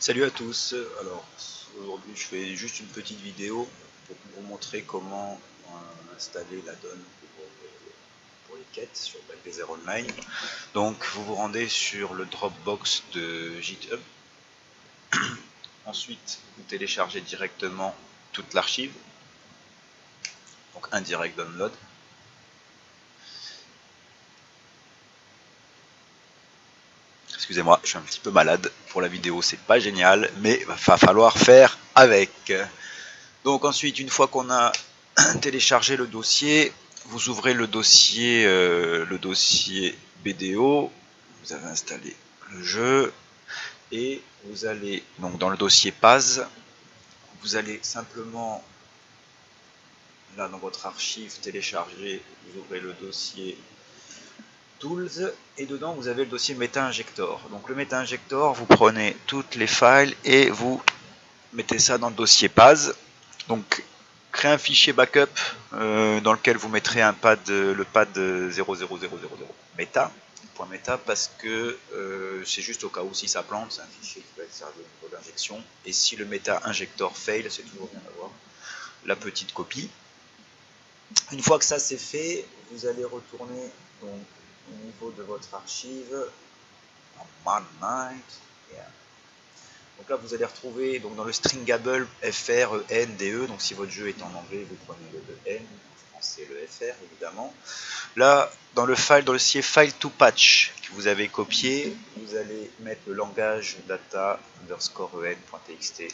Salut à tous, alors aujourd'hui je fais juste une petite vidéo pour vous montrer comment installer la donne pour les quêtes sur Black Online. Donc vous vous rendez sur le Dropbox de GitHub, ensuite vous téléchargez directement toute l'archive, donc un direct download. Excusez-moi, je suis un petit peu malade pour la vidéo, c'est pas génial, mais il va falloir faire avec. Donc ensuite, une fois qu'on a téléchargé le dossier, vous ouvrez le dossier BDO, vous avez installé le jeu, et vous allez donc dans le dossier PAS, vous allez simplement, là dans votre archive télécharger, vous ouvrez le dossier Tools, et dedans vous avez le dossier Meta-Injector. Donc le Meta-Injector, vous prenez toutes les files et vous mettez ça dans le dossier PAS. Donc créez un fichier backup dans lequel vous mettrez le pad 00000 meta, parce que c'est juste au cas où si ça plante, c'est un fichier qui va être servi au niveau d'injection, et si le meta injector fail, c'est toujours bien d'avoir la petite copie. Une fois que ça c'est fait, vous allez retourner donc au niveau de votre archive en Manmite. Donc là vous allez retrouver donc dans le stringable FR, donc si votre jeu est en anglais vous prenez le N, en français le FR évidemment. Là dans le dossier file to patch que vous avez copié, vous allez mettre le langage data underscore en.txt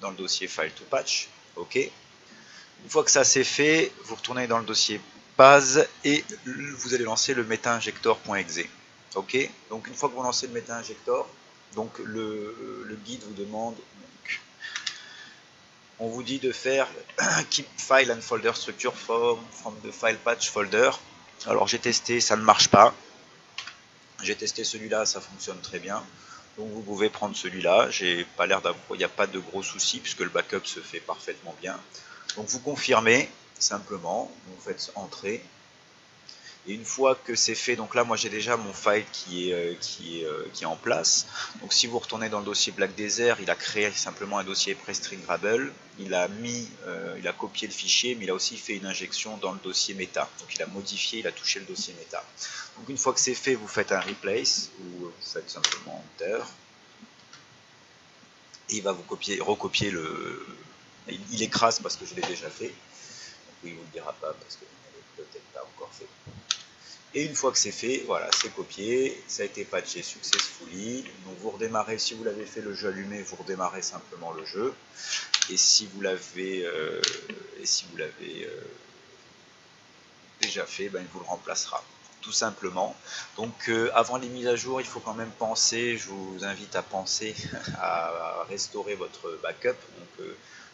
dans le dossier file to patch. Ok. Une fois que ça c'est fait, vous retournez dans le dossier PAS et vous allez lancer le meta-injector.exe. Ok. Donc une fois que vous lancez le meta-injector, donc le guide vous demande, on vous dit de faire keep file and folder structure from the file patch folder. Alors j'ai testé, ça ne marche pas. J'ai testé celui-là, ça fonctionne très bien. Donc vous pouvez prendre celui-là. J'ai pas l'air d'avoir, il n'y a pas de gros soucis puisque le backup se fait parfaitement bien. Donc vous confirmez simplement, vous faites entrer. Et une fois que c'est fait, donc là moi j'ai déjà mon file qui est en place. Donc si vous retournez dans le dossier Black Desert, il a créé simplement un dossier pre-stringable. Il a copié le fichier, mais il a aussi fait une injection dans le dossier méta. Donc il a modifié, il a touché le dossier méta. Donc une fois que c'est fait, vous faites un replace, ou vous faites simplement enter. Et il va vous recopier le... Il écrase parce que je l'ai déjà fait. Donc il ne vous le dira pas parce que vous n'avez peut-être pas encore fait. Et une fois que c'est fait, voilà, c'est copié, ça a été patché successfully. Donc vous redémarrez, si vous l'avez fait le jeu allumé, vous redémarrez simplement le jeu. Et si vous l'avez déjà fait, ben, il vous le remplacera, tout simplement. Donc avant les mises à jour, il faut quand même penser, je vous invite à penser à restaurer votre backup. Donc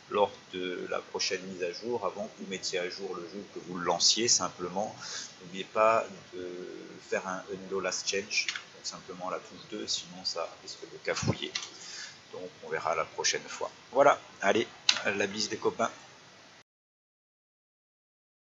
lors de la prochaine mise à jour, avant que vous mettiez à jour le jeu, que vous le lanciez simplement, n'oubliez pas de faire un undo last change, donc simplement la touche 2, sinon ça risque de cafouiller. Donc on verra la prochaine fois. Voilà, allez, la bise des copains.